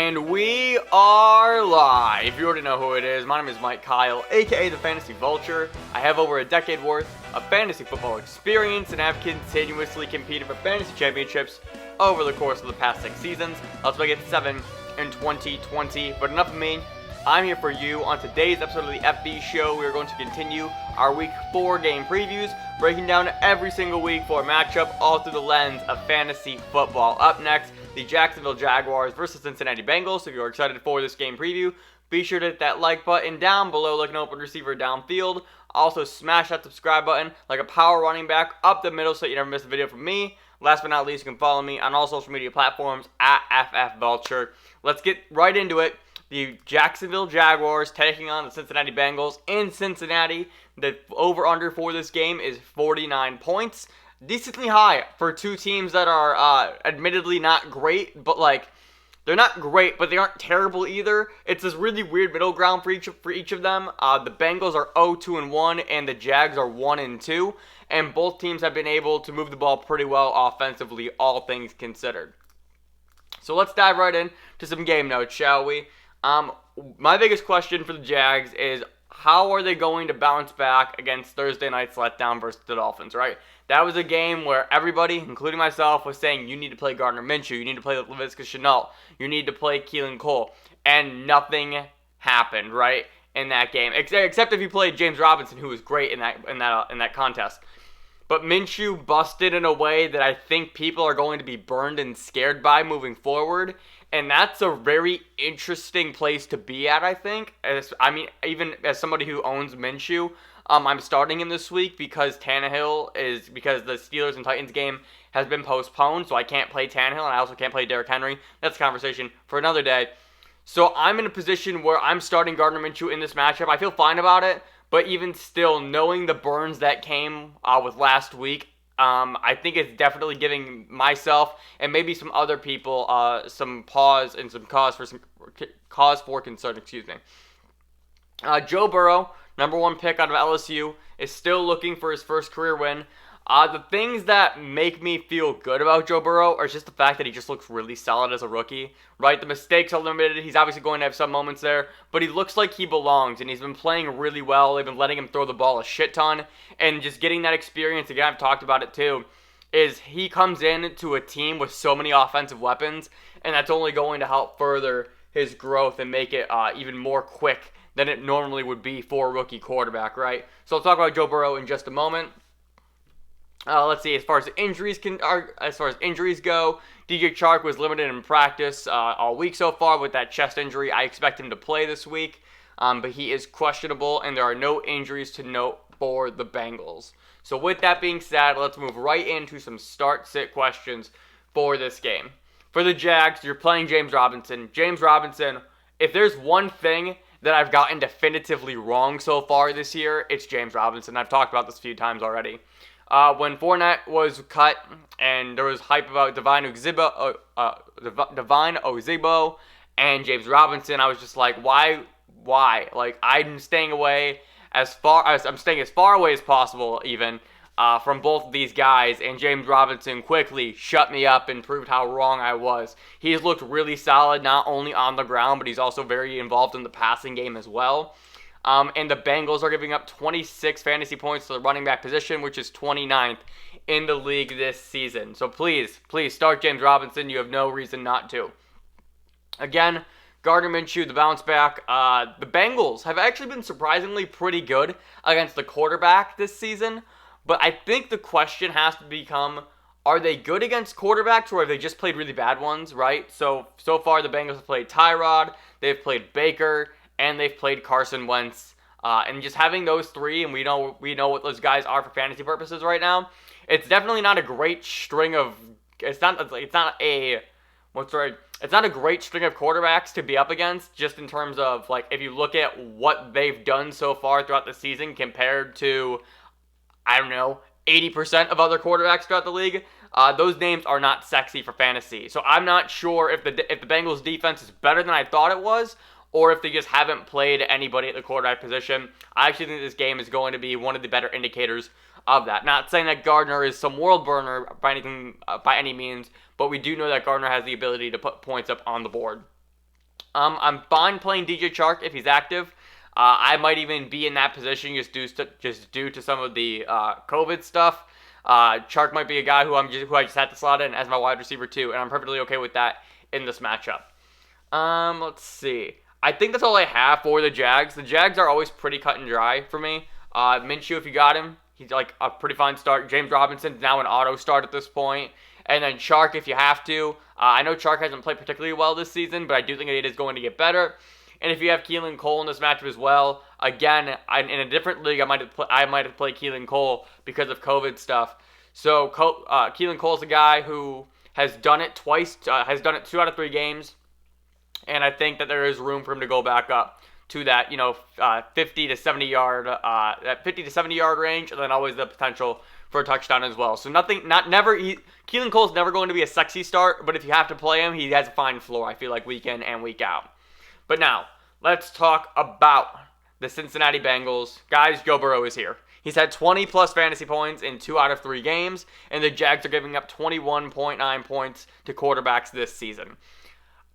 And we are live. If you already know who it is, my name is Mike Kyle, aka the Fantasy Vulture. I have over a decade worth of fantasy football experience and have continuously competed for fantasy championships over the course of the past 6 seasons. Let's make it 7 in 2020. But enough of me. I'm here for you. On today's episode of the FB Show, we are going to continue our Week 4 game previews, breaking down every single Week 4 matchup, all through the lens of fantasy football. Up next, the Jacksonville Jaguars versus Cincinnati Bengals. If you're excited for this game preview, be sure to hit that like button down below like an open receiver downfield. Also, smash that subscribe button like a power running back up the middle so you never miss a video from me. Last but not least, you can follow me on all social media platforms at FFVulture. Let's get right into it. The Jacksonville Jaguars taking on the Cincinnati Bengals in Cincinnati. The over-under for this game is 49 points. Decently high for two teams that are admittedly not great, but they're not great, but they aren't terrible either. It's this really weird middle ground for each of them. The Bengals are 0-2-1, and the Jags are 1-2, and both teams have been able to move the ball pretty well offensively, all things considered. So let's dive right in to some game notes, shall we? My biggest question for the Jags is, how are they going to bounce back against Thursday night's letdown versus the Dolphins, right? That was a game where everybody, including myself, was saying you need to play Gardner Minshew, you need to play Laviska Shenault, you need to play Keelan Cole, and nothing happened, right, in that game, except if you played James Robinson, who was great in that contest. But Minshew busted in a way that I think people are going to be burned and scared by moving forward. And that's a very interesting place to be at, I think. Even as somebody who owns Minshew, I'm starting him this week because the Steelers and Titans game has been postponed, so I can't play Tannehill, and I also can't play Derrick Henry. That's a conversation for another day. So I'm in a position where I'm starting Gardner Minshew in this matchup. I feel fine about it, but even still, knowing the burns that came with last week, I think it's definitely giving myself and maybe some other people some pause and some cause for concern. Joe Burrow, number 1 pick out of LSU, is still looking for his first career win. The things that make me feel good about Joe Burrow are just the fact that he just looks really solid as a rookie, right? The mistakes are limited. He's obviously going to have some moments there, but he looks like he belongs, and he's been playing really well. They've been letting him throw the ball a shit ton, and just getting that experience, again, I've talked about it too, is he comes in to a team with so many offensive weapons, and that's only going to help further his growth and make it even more quick than it normally would be for a rookie quarterback, right? So I'll talk about Joe Burrow in just a moment. Let's see, as far as injuries go, DJ Chark was limited in practice all week so far with that chest injury. I expect him to play this week, but he is questionable, and there are no injuries to note for the Bengals. So with that being said, let's move right into some start-sit questions for this game. For the Jags, you're playing James Robinson. James Robinson, if there's one thing that I've gotten definitively wrong so far this year, it's James Robinson. I've talked about this a few times already. When Fournette was cut and there was hype about Divine Ozigbo and James Robinson, I was just like, why? I'm staying as far away as possible even from both of these guys, and James Robinson quickly shut me up and proved how wrong I was. He's looked really solid, not only on the ground, but he's also very involved in the passing game as well. And the Bengals are giving up 26 fantasy points to the running back position, which is 29th in the league this season. So please start James Robinson. You have no reason not to. Again, Gardner Minshew, the bounce back. The Bengals have actually been surprisingly pretty good against the quarterback this season. But I think the question has to become, are they good against quarterbacks, or have they just played really bad ones, right? So far the Bengals have played Tyrod, they've played Baker, and they've played Carson Wentz, and just having those three, and we know what those guys are for fantasy purposes right now. It's definitely not a great string of. It's not a great string of quarterbacks to be up against, just in terms of if you look at what they've done so far throughout the season compared to, 80% of other quarterbacks throughout the league. Those names are not sexy for fantasy. So I'm not sure if the Bengals defense is better than I thought it was, or if they just haven't played anybody at the quarterback position. I actually think this game is going to be one of the better indicators of that. Not saying that Gardner is some world burner by any means, but we do know that Gardner has the ability to put points up on the board. I'm fine playing DJ Chark if he's active. I might even be in that position just due to some of the COVID stuff. Chark might be a guy who I just had to slot in as my wide receiver too, and I'm perfectly okay with that in this matchup. Let's see. I think that's all I have for the Jags. The Jags are always pretty cut and dry for me. Minshew, if you got him, he's like a pretty fine start. James Robinson's now an auto start at this point. And then Chark, if you have to. I know Chark hasn't played particularly well this season, but I do think it is going to get better. And if you have Keelan Cole in this matchup as well, again, in a different league, I might have played Keelan Cole because of COVID stuff. So Keelan Cole's a guy who has done it twice, has done it 2 out of 3 games, and I think that there is room for him to go back up to that, 50 to 70 yard, range, and then always the potential for a touchdown as well. So Keelan Cole's never going to be a sexy start, but if you have to play him, he has a fine floor, I feel like, week in and week out. But now, let's talk about the Cincinnati Bengals. Guys, Joe Burrow is here. He's had 20-plus fantasy points in 2 out of 3 games, and the Jags are giving up 21.9 points to quarterbacks this season.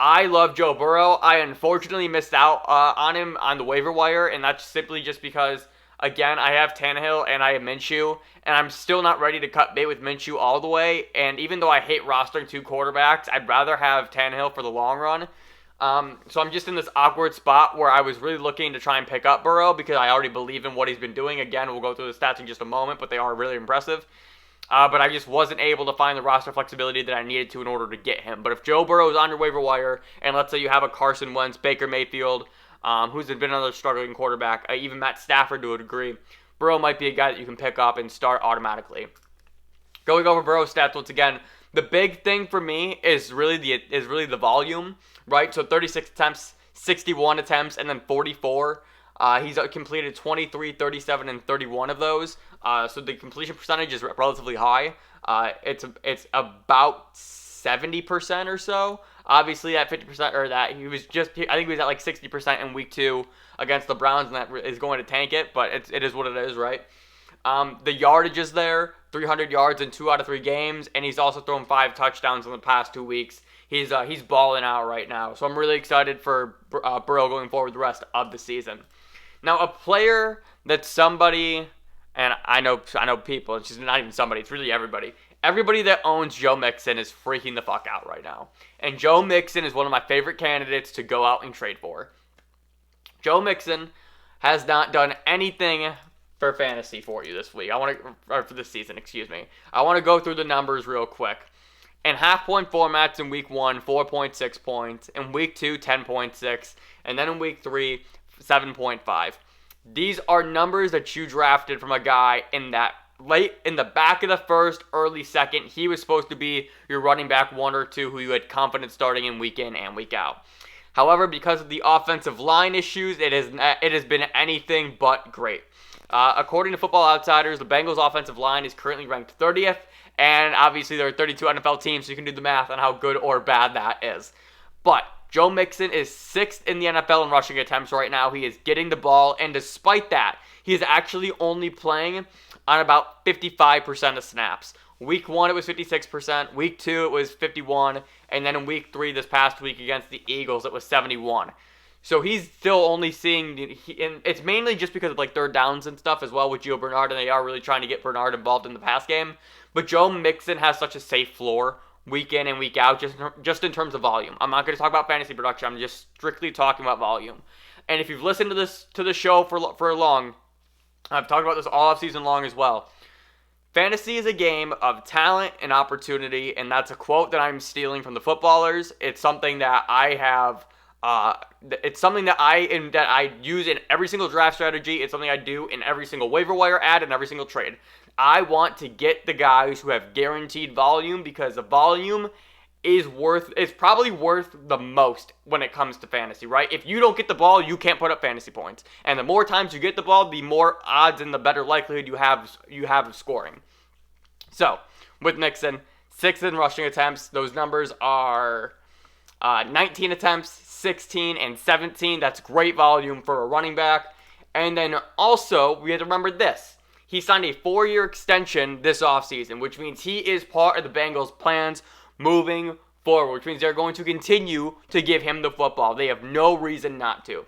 I love Joe Burrow. I unfortunately missed out on him on the waiver wire, and that's simply just because, again, I have Tannehill and I have Minshew, and I'm still not ready to cut bait with Minshew all the way, and even though I hate rostering 2 quarterbacks, I'd rather have Tannehill for the long run. So I'm just in this awkward spot where I was really looking to try and pick up Burrow because I already believe in what he's been doing. Again, we'll go through the stats in just a moment, but they are really impressive. But I just wasn't able to find the roster flexibility that I needed to in order to get him. But if Joe Burrow is on your waiver wire, and let's say you have a Carson Wentz, Baker Mayfield, who's been another struggling quarterback, even Matt Stafford to a degree, Burrow might be a guy that you can pick up and start automatically. Going over Burrow's stats once again, the big thing for me is really the volume, right? So 36 attempts, 61 attempts, and then 44. He's completed 23, 37, and 31 of those. So the completion percentage is relatively high. It's about 70% or so. Obviously, at 50% or that, I think he was at like 60% in week 2 against the Browns, and that is going to tank it. But it is what it is, right? The yardage is there, 300 yards in 2 out of 3 games, and he's also thrown 5 touchdowns in the past 2 weeks. He's balling out right now, so I'm really excited for Burrow going forward the rest of the season. Now, a player that somebody, and I know people, it's just not even somebody, it's really everybody. Everybody that owns Joe Mixon is freaking the fuck out right now. And Joe Mixon is one of my favorite candidates to go out and trade for. Joe Mixon has not done anything for fantasy for you this week. For this season, excuse me. I want to go through the numbers real quick. In half-point formats in week 1, 4.6 points. In week 2, 10.6. And then in week 3, 7.5. These are numbers that you drafted from a guy in that late in the back of the first, early second. He was supposed to be your running back 1 or 2 who you had confidence starting in and week out. However, because of the offensive line issues, it has been anything but great. According to Football Outsiders, the Bengals' offensive line is currently ranked 30th, and obviously there are 32 NFL teams, so you can do the math on how good or bad that is. But Joe Mixon is 6th in the NFL in rushing attempts right now. He is getting the ball, and despite that, he is actually only playing on about 55% of snaps. Week 1, it was 56%. Week 2, it was 51%. And then in week 3, this past week against the Eagles, it was 71%. So he's still only seeing, and it's mainly just because of like third downs and stuff as well with Gio Bernard, and they are really trying to get Bernard involved in the pass game. But Joe Mixon has such a safe floor week in and week out, just in terms of volume. I'm not going to talk about fantasy production. I'm just strictly talking about volume. And if you've listened to the show for long, I've talked about this all off season long as well. Fantasy is a game of talent and opportunity, and that's a quote that I'm stealing from the footballers. It's something that I have. It's something that I use in every single draft strategy. It's something I do in every single waiver wire ad and every single trade. I want to get the guys who have guaranteed volume because the volume is probably worth the most when it comes to fantasy, right? If you don't get the ball, you can't put up fantasy points. And the more times you get the ball, the more odds and the better likelihood you have of scoring. So, with Mixon, 6th in rushing attempts. Those numbers are 19 attempts, 16, and 17. That's great volume for a running back. And then also, we have to remember this. He signed a 4-year extension this offseason, which means he is part of the Bengals' plans moving forward, which means they're going to continue to give him the football. They have no reason not to.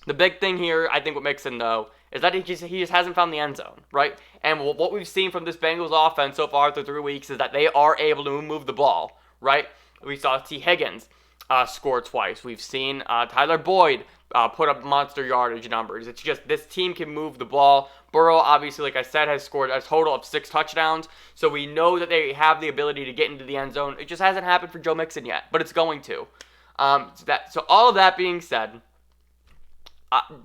The big thing here, I think, with Mixon, though, is that he just hasn't found the end zone, right? And what we've seen from this Bengals offense so far through 3 weeks is that they are able to move the ball, right? We saw T Higgins score twice. We've seen Tyler Boyd put up monster yardage numbers. It's just this team can move the ball. Burrow, obviously, like I said, has scored a total of 6 touchdowns. So we know that they have the ability to get into the end zone. It just hasn't happened for Joe Mixon yet, but it's going to. So all of that being said,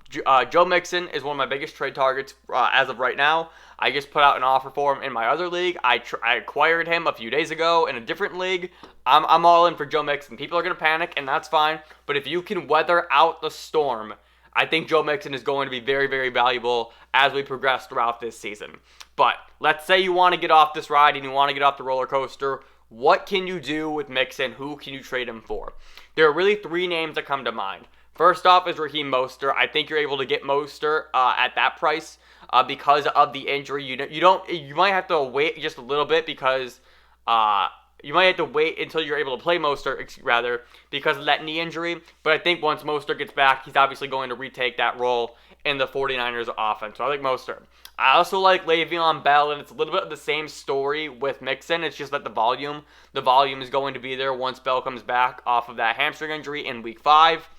Joe Mixon is one of my biggest trade targets as of right now. I just put out an offer for him in my other league. I acquired him a few days ago in a different league. I'm all in for Joe Mixon. People are going to panic, and that's fine. But if you can weather out the storm, I think Joe Mixon is going to be very, very valuable as we progress throughout this season. But let's say you want to get off this ride and you want to get off the roller coaster. What can you do with Mixon? Who can you trade him for? There are really 3 names that come to mind. First off is Raheem Mostert. I think you're able to get Mostert at that price because of the injury. You might have to wait just a little bit because you might have to wait until you're able to play Mostert, because of that knee injury. But I think once Mostert gets back, he's obviously going to retake that role in the 49ers offense. So I like Mostert. I also like Le'Veon Bell, and it's a little bit of the same story with Mixon. It's just that the volume is going to be there once Bell comes back off of that hamstring injury in week 5.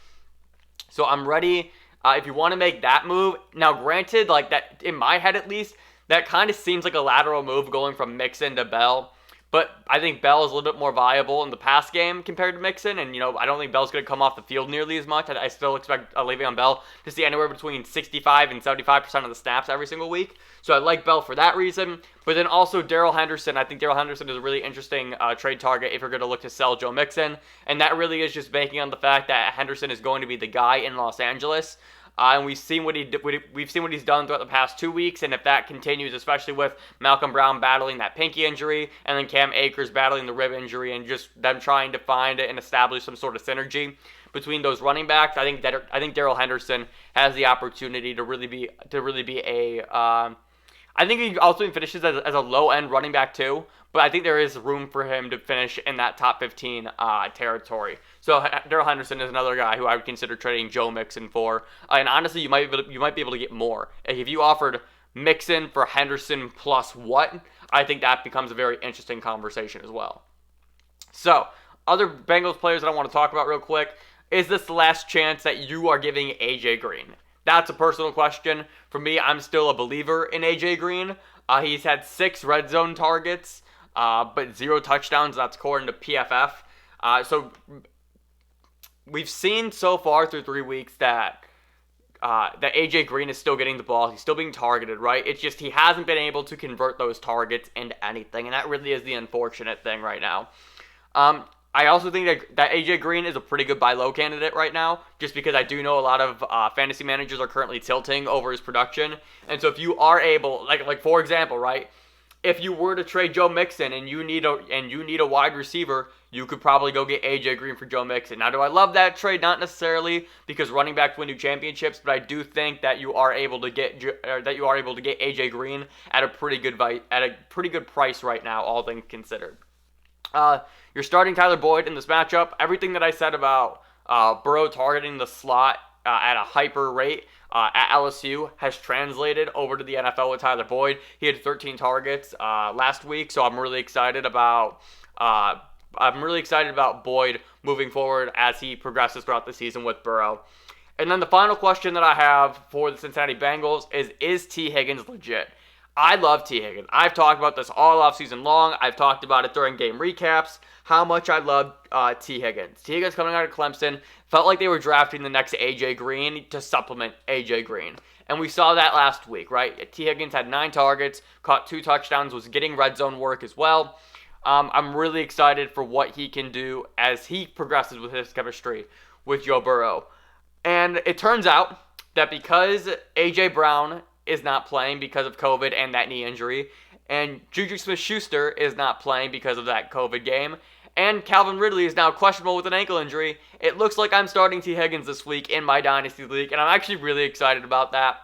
So I'm ready if you want to make that move. Now, granted, like that, in my head at least, that kind of seems like a lateral move going from Mixon to Bell. But I think Bell is a little bit more viable in the pass game compared to Mixon. And, I don't think Bell's going to come off the field nearly as much. I still expect Le'Veon Bell to see anywhere between 65 and 75% of the snaps every single week. So I like Bell for that reason. But then also Darrell Henderson. I think Darrell Henderson is a really interesting trade target if you're going to look to sell Joe Mixon. And that really is just banking on the fact that Henderson is going to be the guy in Los Angeles. And we've seen what he's done throughout the past 2 weeks, and if that continues, especially with Malcolm Brown battling that pinky injury, and then Cam Akers battling the rib injury, and just them trying to find and establish some sort of synergy between those running backs, I think Darrell Henderson has the opportunity to really be a. I think he also finishes as a low end running back too, but I think there is room for him to finish in that top 15 territory. So Darrell Henderson is another guy who I would consider trading Joe Mixon for. And honestly, you might be able to get more. If you offered Mixon for Henderson plus what, I think that becomes a very interesting conversation as well. So, other Bengals players that I want to talk about real quick. Is this the last chance that you are giving AJ Green? That's a personal question. For me, I'm still a believer in AJ Green. He's had 6 red zone targets, but 0 touchdowns. That's according to PFF. So we've seen so far through 3 weeks that AJ Green is still getting the ball. He's still being targeted, right? It's just he hasn't been able to convert those targets into anything, and that really is the unfortunate thing right now. I also think that AJ Green is a pretty good buy low candidate right now, just because I do know a lot of fantasy managers are currently tilting over his production. And so if you are able, like for example, right, if you were to trade Joe Mixon and you need a wide receiver, you could probably go get AJ Green for Joe Mixon. Now, do I love that trade? Not necessarily, because running backs win you championships, but I do think that you are able to get AJ Green at a pretty good price right now, all things considered. You're starting Tyler Boyd in this matchup. Everything that I said about Burrow targeting the slot at a hyper rate at LSU has translated over to the NFL with Tyler Boyd. He had 13 targets last week, so I'm really excited about Boyd moving forward as he progresses throughout the season with Burrow. And then the final question that I have for the Cincinnati Bengals is T Higgins legit? I love T Higgins. I've talked about this all offseason long. I've talked about it during game recaps, how much I love T Higgins. T Higgins coming out of Clemson felt like they were drafting the next AJ Green to supplement AJ Green. And we saw that last week, right? T Higgins had 9 targets, caught 2 touchdowns, was getting red zone work as well. I'm really excited for what he can do as he progresses with his chemistry with Joe Burrow. And it turns out that because A.J. Brown is not playing because of COVID and that knee injury, and Juju Smith-Schuster is not playing because of that COVID game, and Calvin Ridley is now questionable with an ankle injury, it looks like I'm starting T. Higgins this week in my Dynasty League, and I'm actually really excited about that.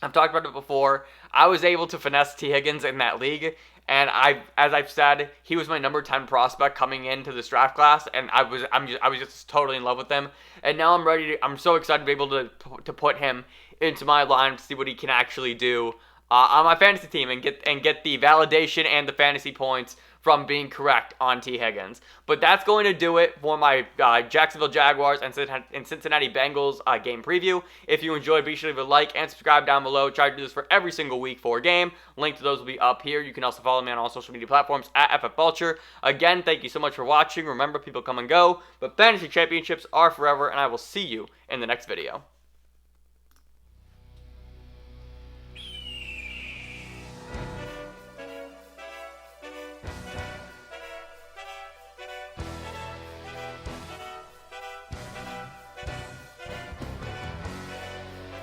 I've talked about it before. I was able to finesse T. Higgins in that league, And as I've said, he was my number 10 prospect coming into this draft class, and I was just totally in love with him. And now I'm so excited to be able to put him into my line to see what he can actually do on my fantasy team and get the validation and the fantasy points from being correct on T Higgins. But that's going to do it for my Jacksonville Jaguars and Cincinnati Bengals game preview. If you enjoyed, be sure to leave a like and subscribe down below. Try to do this for every single week for a game. Link to those will be up here. You can also follow me on all social media platforms at FFVulture. Again, thank you so much for watching. Remember, people come and go, but fantasy championships are forever, and I will see you in the next video.